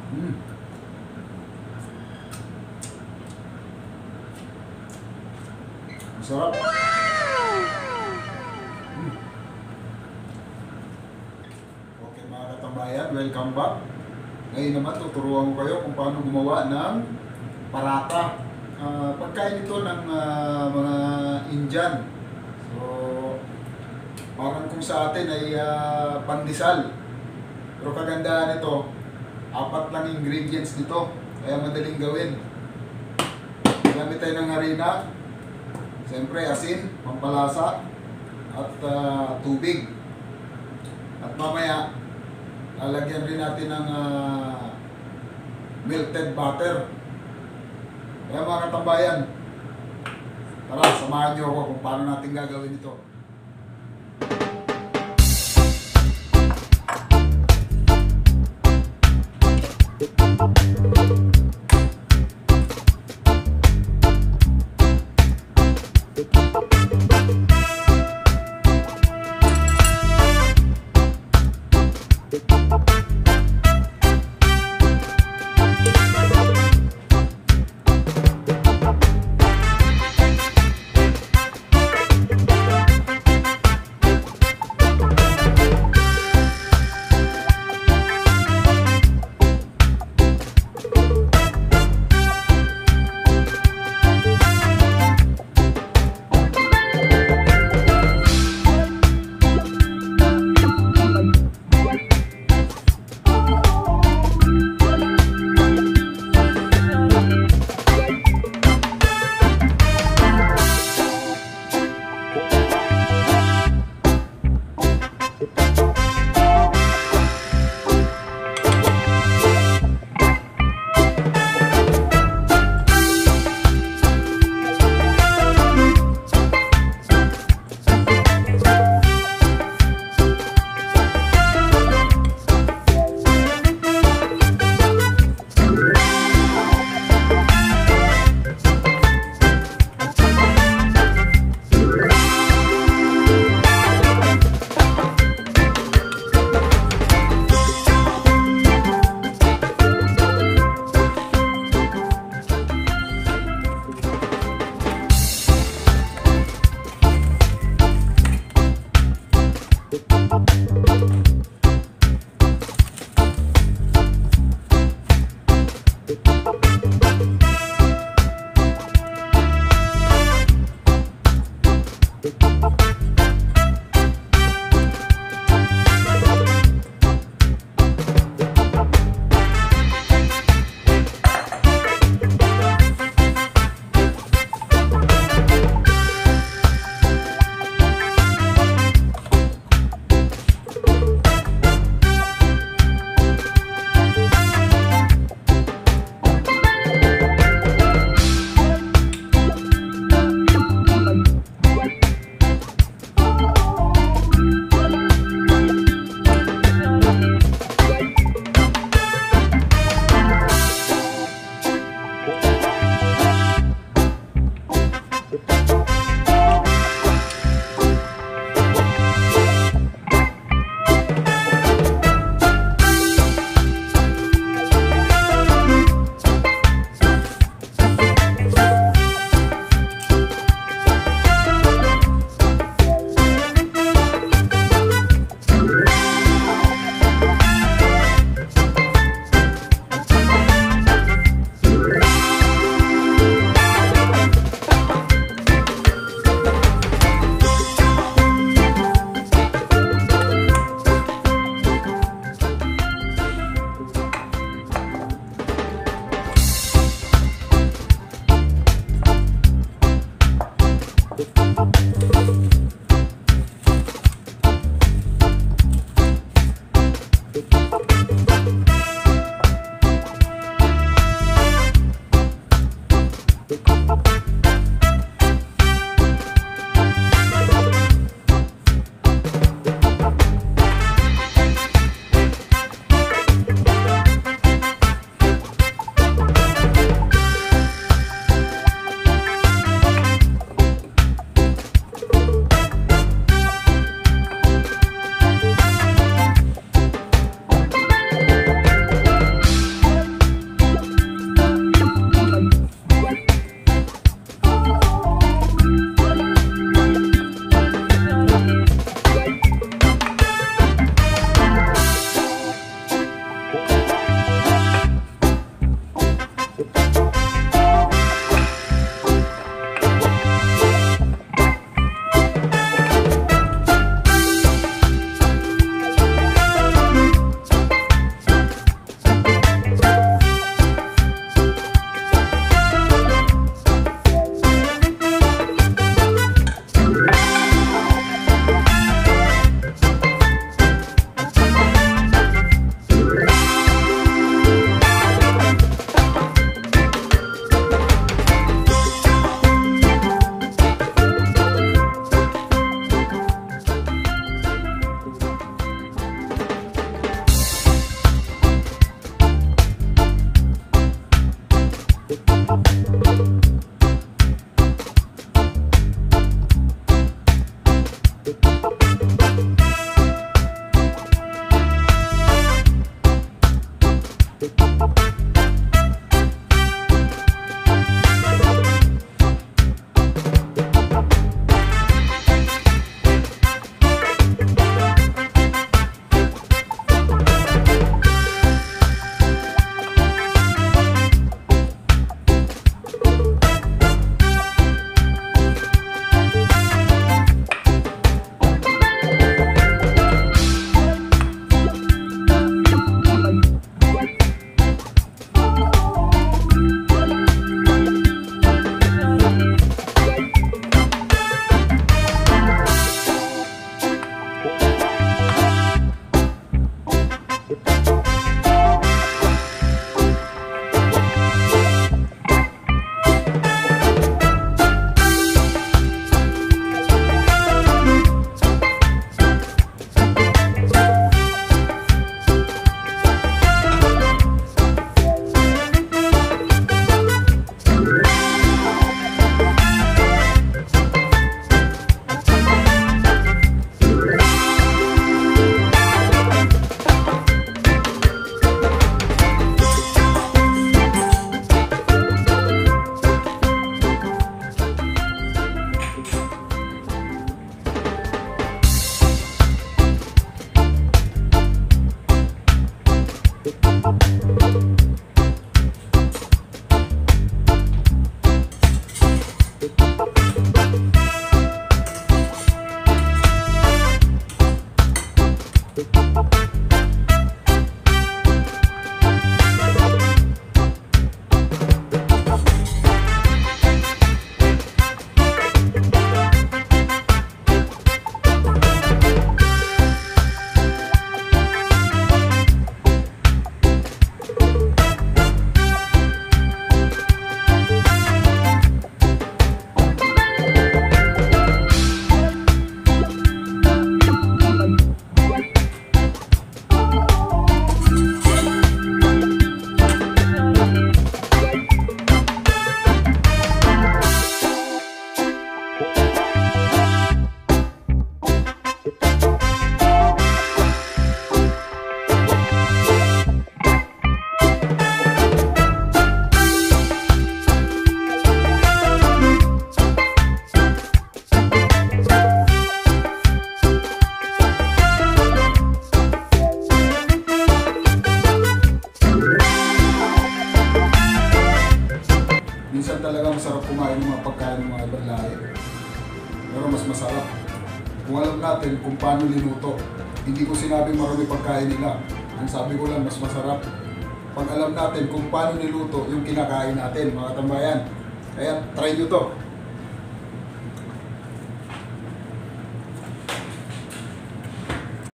Mm. Masarap. Mm. Okay mga katambayan, welcome back. Ngayon naman tuturuan ko kayo kung paano gumawa ng paratha. Pagkain ito ng mga Indian. So, parang kung sa atin ay pandesal. Pero kagandahan nito, 4 lang ingredients nito. Kaya madaling gawin. Gamit tayo ng harina. Siyempre, asin, pampalasa, at tubig. At mamaya, lalagyan rin natin ng melted butter. Kaya mga katambayan, tara, samahan niyo ako kung paano natin gagawin ito. kumain ng mga pagkain ng mga ibang lahi. Pero mas masarap kung alam natin kung paano linuto. Hindi ko sinabing marami pagkain nila. Ang sabi ko lang, mas masarap pag alam natin kung paano niluto yung kinakain natin, mga tambayan. Kaya try nyo to.